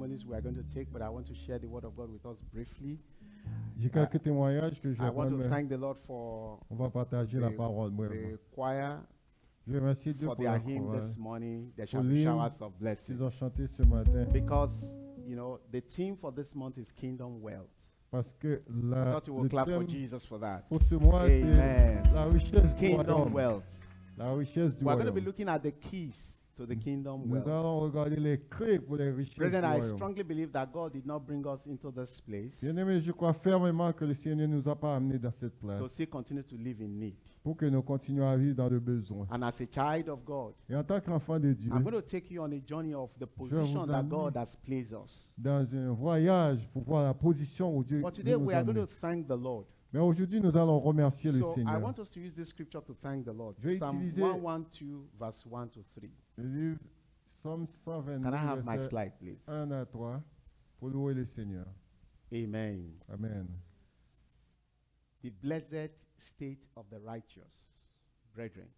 testimonies we are going to take, but I want to share the word of God with us briefly. J'ai quelques témoignages que je I vais want prendre, to mais thank the Lord for on va partager la parole. the choir, Je remercie Dieu for pour their la hymn chorale, this morning. There pour shall be l'hymne showers of blessings. qu'ils ont chanté ce matin, Because, the theme for this month is Kingdom Wealth. parce que I thought you would le clap for thème Jesus for that. pour ce mois, Amen. c'est la richesse du Kingdom royaume. wealth. La richesse du We're going to be royaume. looking at the keys to the kingdom Nous wealth. allons regarder les clés pour les richesses Brethren, du I royaume. strongly believe that God did not bring us into this place Bien-aimés, je crois fermement que le Seigneur ne nous a pas amenés dans cette place to still continue to live in need. pour que nous continuions à vivre dans le besoin. And as a child of God, Et en tant qu'enfant de Dieu, I'm going to take you on a journey of the position vous that amener God has placed us. dans un voyage pour voir la position où Dieu But veut today nous we are going amener. to thank the Lord. Mais aujourd'hui, nous allons remercier le So I Seigneur. want us to use this scripture to thank the Lord. Je vais Psalm utiliser- 112, verse 1 to 3. Le livre Psaume 122, Can I have my versets slide, please? 1 à 3, pour louer le Seigneur. Amen. Amen. The blessed state of the righteous. Brethren,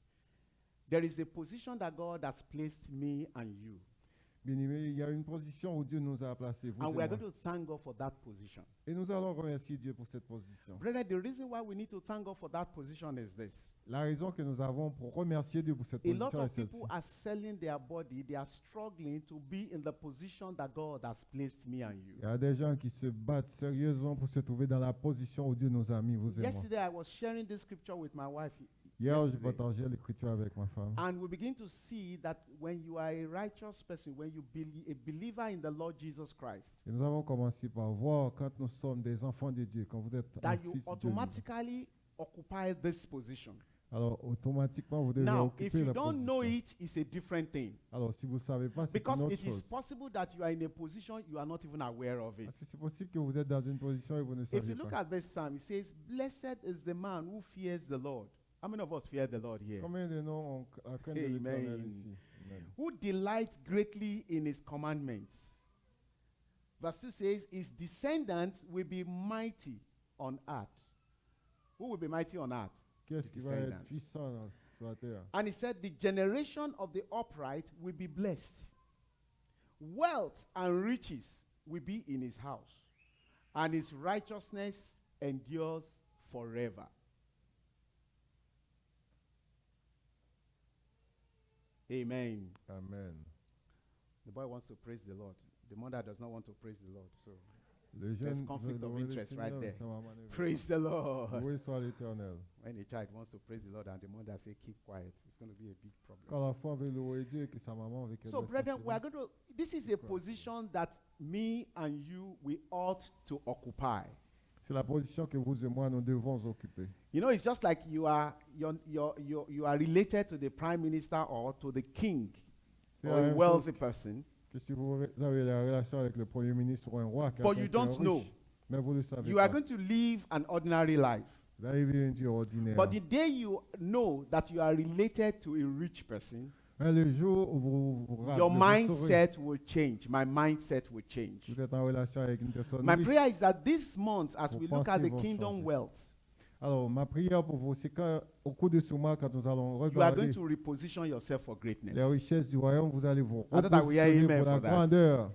there is a position that God has placed me and you. Bien-aimés, il y a une position où Dieu nous a placés, vous And et we are moi. going to thank God for that position. Et nous allons remercier Dieu pour cette position. Brethren, the reason why we need to thank God for that position is this. La raison que nous avons pour remercier Dieu pour cette A lot position est of celle-ci. people are selling their body. They are struggling to be in the position that God has placed me and you. Il y a des gens qui se battent sérieusement pour se trouver dans la position où Dieu nous a mis, vous et moi. Yesterday, I was sharing this scripture with my wife. Hier, je yesterday. partageais l'écriture avec ma femme. And we begin to see that when you are a righteous person, when you be a believer in the Lord Jesus Christ, Et nous avons commencé par voir quand nous sommes des enfants de Dieu, quand vous êtes un that fils you de Dieu. automatically occupy this position. Alors, automatiquement, vous devez Now, if occuper you la don't know position. it, it's a different thing. Alors, si vous ne savez pas, c'est une Because autre it is chose. possible that you are in a position you are not even aware of it. Parce que c'est possible que vous êtes dans une position et vous ne If savez you look pas. at this psalm, it says, "Blessed is the man who fears the Lord." How many of us fear the Lord here? Combien de noms ont craint de l'Éternel Amen. ici? Amen. Who delights greatly in his commandments. Verse 2 says, his descendants will be mighty on earth. Who will be mighty on earth? Qu'est-ce qui va Descendants. être puissant sur la terre? And he said, the generation of the upright will be blessed. Wealth and riches will be in his house, and his righteousness endures forever. Amen. Amen. The boy wants to praise the Lord. The mother does not want to praise the Lord. So Le jeune conflict veut of louer le interest right Seigneur, there. ça va m'enlever. praise the Lord. Loué soit l'Éternel. When a child wants to praise the Lord and the mother says, keep quiet, it's going to be a big problem. Quand l'enfant veut louer Dieu et que sa maman veut qu'elle So, reste brethren, we are silence, going to, this is a position that me and you, we ought to occupy. c'est la position que vous et moi nous devons occuper. You know, it's just like you are related to the prime minister or to the king C'est or la a même wealthy chose person, que si vous avez la relation avec le premier ministre ou un roi, but you quelqu'un qui est don't riche, know. mais vous ne le savez You are pas. going to live an ordinary life. Vous allez vivre une vie ordinaire. But the day you know that you are related to a rich person, Mais le jour où your vous saurez, mindset will change. My mindset will change. vous êtes en relation avec une personne My riche. prayer is that this month, as Vos we look at pensées the vont kingdom changer. wealth, Alors, ma prière pour vous, c'est qu'au cours de ce mois, quand nous allons you are regarder going to reposition yourself for greatness. les richesses du royaume, vous allez vous I thought I would hear repositionner amen pour la for that. grandeur.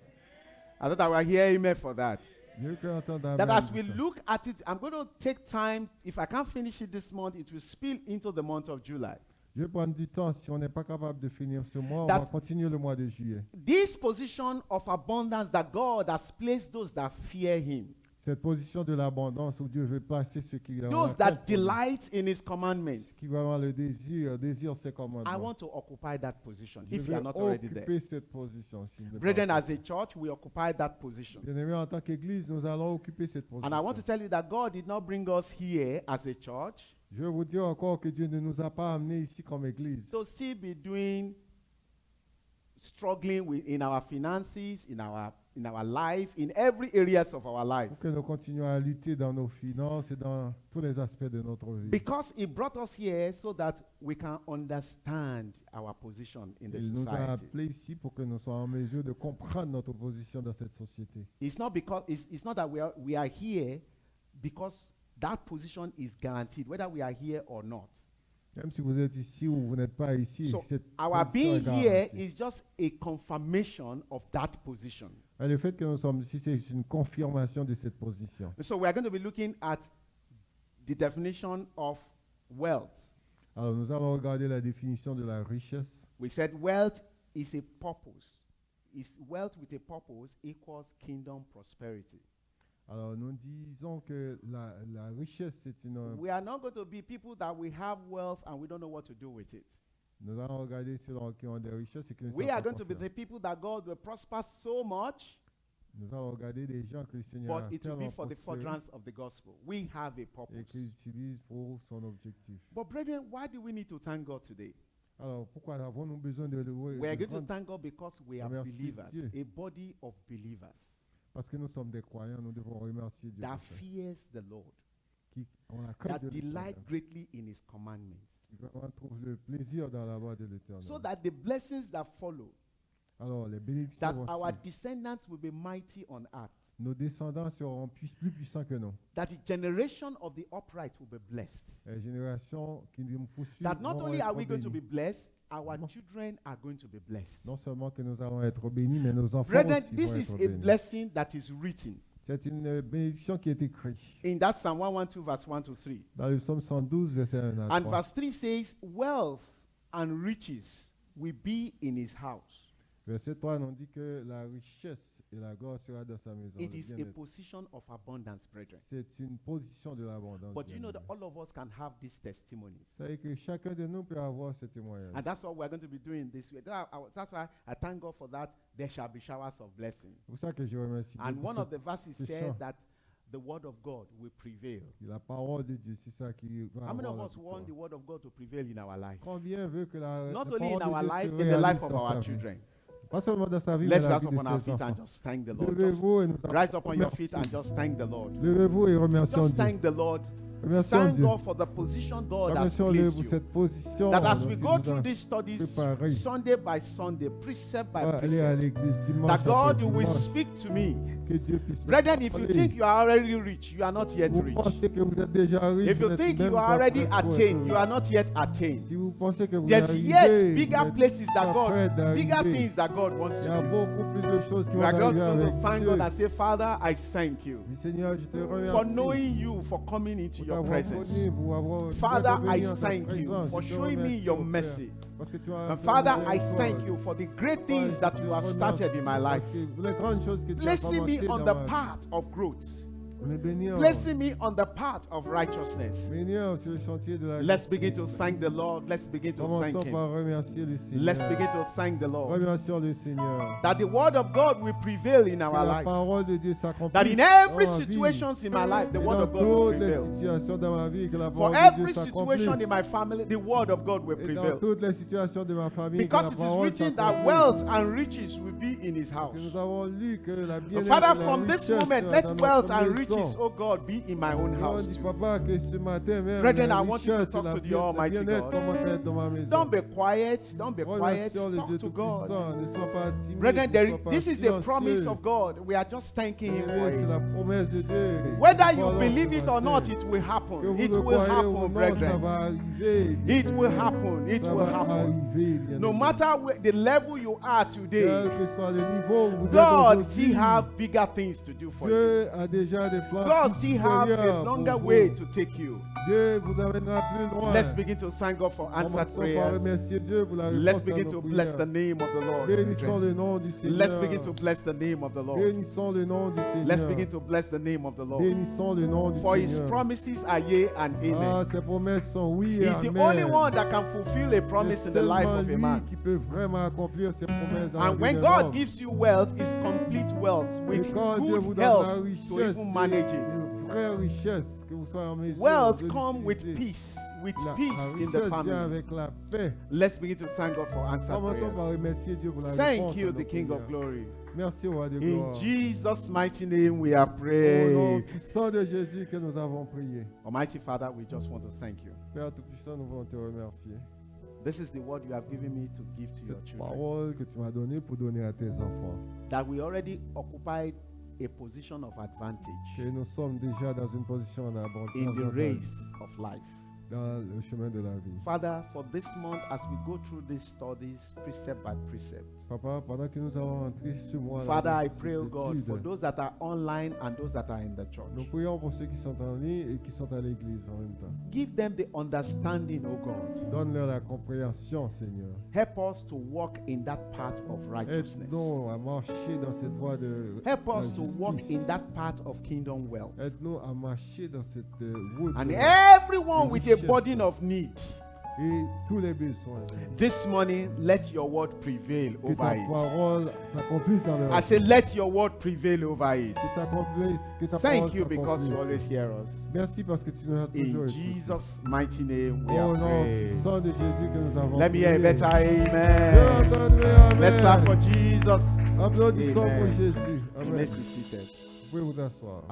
I thought I would hear amen for that. Mieux que entendre That amen as pour we ça. look at it, I'm going to take time. If I can't finish it this month, it will spill into the month of July. Je vais prendre du temps. Si on n'est pas capable de finir ce mois, on That- va continuer le mois de juillet. This position of abundance that God has placed those that fear Him, Cette position de l'abondance où Dieu veut placer ceux qui those that delight in His commandments. qui vont avoir le désir ses I commandements. want to occupy that position Je if you vais are not already there. occuper cette position. si vous n'êtes pas Brethren, encore. as a church, we occupy that position. Bien-aimés, en tant qu'Église, nous allons occuper cette position. And I want to tell you that God did not bring us here as a church Je veux vous dire encore que Dieu ne nous a pas amenés ici comme Église to still be struggling in our finances, in our life, in every areas of our life. pour que nous continuions à lutter dans nos finances et dans tous les aspects de notre vie. Because He brought us here so that we can understand our position in the Il nous a society. appelés ici pour que nous soyons en mesure de comprendre notre position dans cette société. It's not that we are here because that position is guaranteed, whether we are here or not. Même si vous êtes ici ou vous n'êtes pas ici, So cette our position being est here garantie. is just a confirmation of that position. Et le fait que nous sommes ici, c'est une confirmation de cette position. So we are going to be looking at the definition of wealth. Alors, nous allons regarder la définition de la richesse. We said wealth is a purpose. Wealth with a purpose equals kingdom prosperity. Alors, nous disons que la richesse, c'est une... We are not going to be people that we have wealth and we don't know what to do with it. Nous allons regarder ceux qui ont des richesses et qui ne We savent are pas going to quoi be faire. the people that God will prosper so much, Nous allons regarder des gens que le Seigneur but a it will be tellement for the prospérés furtherance of the gospel. We have a et purpose. qu'il utilise pour son objectif. But brethren, why do we need to thank God today? Alors, pourquoi avons-nous besoin de louer We are de going to rendre- thank God because we are Remercier believers, Dieu. a body of believers Parce que nous sommes des croyants, nous devons remercier Dieu that pour ça. fears the Lord, Qui ont la crainte that de delight l'Éternel, greatly in his commandments, qui vraiment trouvent le plaisir dans la loi de l'Éternel. so that the blessings that follow, Alors, les bénédictions that vont our suivre. descendants will be mighty on earth, Nos descendants seront plus puissants que nous. that the generation of the upright will be blessed. Les générations qui nous poursuivent That not vont only are être we going to be bénies. blessed, our Non. children are going to be blessed. Non seulement que nous allons être bénis, mais nos enfants Brethren, aussi this vont is être a bénis. blessing that is written C'est une bénédiction qui est écrite in that Psalm 112, verse 1 to 3. dans le psaume 112, verset 1 à And 3. verse 3 says, wealth and riches will be in his house. Verset 3 nous dit que la richesse et la gloire sera dans sa maison. It le is a bien-être. position of abundance, brethren. C'est une position de l'abondance. But you know that bien-aimé. all of us can have these testimonies. C'est-à-dire que chacun de nous peut avoir ce témoignage. And that's what we're going to be doing this week. That's why I thank God for that. There shall be showers of blessing. C'est pour ça que je remercie Dieu And pour one ce- of the verses ce said chant. that the word of God will prevail. La parole de Dieu, c'est ça qui va How many avoir of la us want victoire. the word of God to prevail in our life? Combien veut que la Not la only in parole our de life, Dieu in se the life réalise of dans sa our vie? children. Pas seulement dans sa vie, Let's mais dans rise la vie upon de our ses feet and enfants. just thank the Lord. Just Levez-vous et nous rise upon your remercions. feet and just thank the Lord. Levez-vous et remercions Just Dieu. thank the Lord. Remercions Thank Dieu. God for the position God has Remercions-le placed pour you. cette position. That as dont we il go nous through a these studies, préparé. Sunday by Sunday, precept by pas aller à precept, l'église dimanche that God après will dimanche, speak to me. que Dieu puisse nous Brethren, if you parler. think you are already rich, you are not yet Vous rich. pensez que vous êtes déjà riche, If vous you n'êtes think même you are pas already prêt pour être attained, you riche. are not yet attained. Si vous pensez que vous There's arrivez, yet bigger vous n'êtes places that pas God, prêt bigger d'arriver. things that God wants Il y a to do. beaucoup plus de choses qui We vont are just arriver going avec to thank Dieu. God and say, Father, I thank you Oui, Seigneur, je te for remercie knowing you, for coming into pour your t'avoir presence. connu, pour avoir Father, de I venir en ta thank you présence. for Je te showing me remercie, your oh Père, mercy. parce que tu as And fait Father, I miséricorde. thank you for the great Père, things je that te you have started in my remercie life. parce que les grandes choses que tu as Blessing commencées me on dans the ma vie. path of growth. Me bénir, Blessing me on the path of righteousness. bénir sur le chantier de la Let's begin to justice. thank the Lord. Let's begin to thank Commençons Him. par remercier le Seigneur. Let's begin to thank the Lord. Remercions le Seigneur. That the word of God will prevail in Que our la life. parole de Dieu s'accomplisse That in every dans ma vie. situation in my life, the Et word dans of God will toutes les prevail. situations de ma vie, que la For parole de Dieu every s'accomplisse. situation in my family, the word of God will Et dans prevail. toutes les situations de ma famille, que Because la it is parole written that s'accomplisse. wealth and riches will be in His Parce house. que nous avons lu que la And bien-aimée Father, et la from this richesse moment, sera let dans wealth notre and maison. riches, oh God, be in my own Et on house dit, too. papa, que ce matin même, Brethren, la I want you to richesse et talk la to the bien- le Almighty bien-être God. commencent à être dans ma maison. Don't be quiet. Don't be quiet. Remercions le Talk Dieu to God. Tout-Puissant. Ne sois pas timide, Brethren, ne there, sois pas this is a promise silencieux. of God. We are just thanking Him for C'est la it. promesse de Dieu. Whether Nous you parlons believe ce it or matin. not, it will Que happen. vous It le will croyez ou happen, non, ça brethren. va arriver. It will bien-aimés. happen. It Ça will va happen. arriver, No bien-aimés. matter the level you are today, Quel que soit le niveau où vous êtes God aujourd'hui, still have bigger things to do for you. Dieu a déjà des plans God plus still have supérieurs a pour longer vous. way to take you. Dieu vous amènera plus loin. Let's begin to thank God for answered Commençons par prayers. remercier Dieu pour la Let's réponse à begin nos to bless the prières. name of the Lord. Bénissons le nom du Seigneur. Let's begin to bless the name of the Lord. Bénissons le nom du Seigneur. Let's begin to bless the name of the Lord. Bénissons le nom du For His Seigneur. promises are yea and amen. Ah, ses promesses sont oui et He's the amen. only one that can fulfill a promise C'est in the life seulement of a lui man. qui peut vraiment accomplir ses promesses dans la And vie when d'un God homme. gives you wealth, it's complete wealth Et with quand Dieu vous good donne la health to richesse, even c'est manage it. une vraie richesse que vous soyez en mesure Wealth de comes with l'utiliser. peace, with La peace in richesse the vient family. avec la paix. Let's begin to thank God for answered Commençons par prayers. remercier Dieu pour la réponse Thank you, à the nos King of prières. Glory. Merci au roi de In gloire. Jesus' mighty name we are Au nom praying. puissant de Jésus que nous avons prié. Almighty Father, we just want to thank you. Père Tout-Puissant, nous voulons te remercier. This is the word you have given me to give to your Cette children. parole que tu m'as donnée pour donner à tes enfants. That we already occupied a position of advantage Que nous sommes déjà dans une position in the d'abondance race of life. dans le chemin de la vie. Father, for this month, as we go through these studies, precept by precept, Papa, pendant que nous allons entrer ce mois Father, I dans cette pray, oh God, étude, for those that are online and those that are in the church. nous prions pour ceux qui sont en ligne et qui sont à l'église en même temps. Give them the understanding, oh God. Donne-leur la compréhension, Seigneur. Help us to walk in that path of righteousness. Aide-nous à marcher dans cette voie de Help la us to walk justice. in that path of kingdom wealth. Aide-nous à marcher dans cette route And de- everyone with a richesse. burden of need, et tous les besoins. this morning, let your word prevail Que ta over it. parole s'accomplisse dans leur I say, let your word prevail over it. Que s'accomplisse, que ta Thank parole you because you always s'accomplisse. hear us. Merci parce que tu nous as toujours In écoutés. Jesus' mighty name, we Au are nom praying. puissant de Jésus que nous avons Let me hear a prié. better Dieu amen. donne-lui amen. Let's clap for Jesus. Applaudissons pour Amen. Jésus. You Amen. may be seated. Vous pouvez vous asseoir.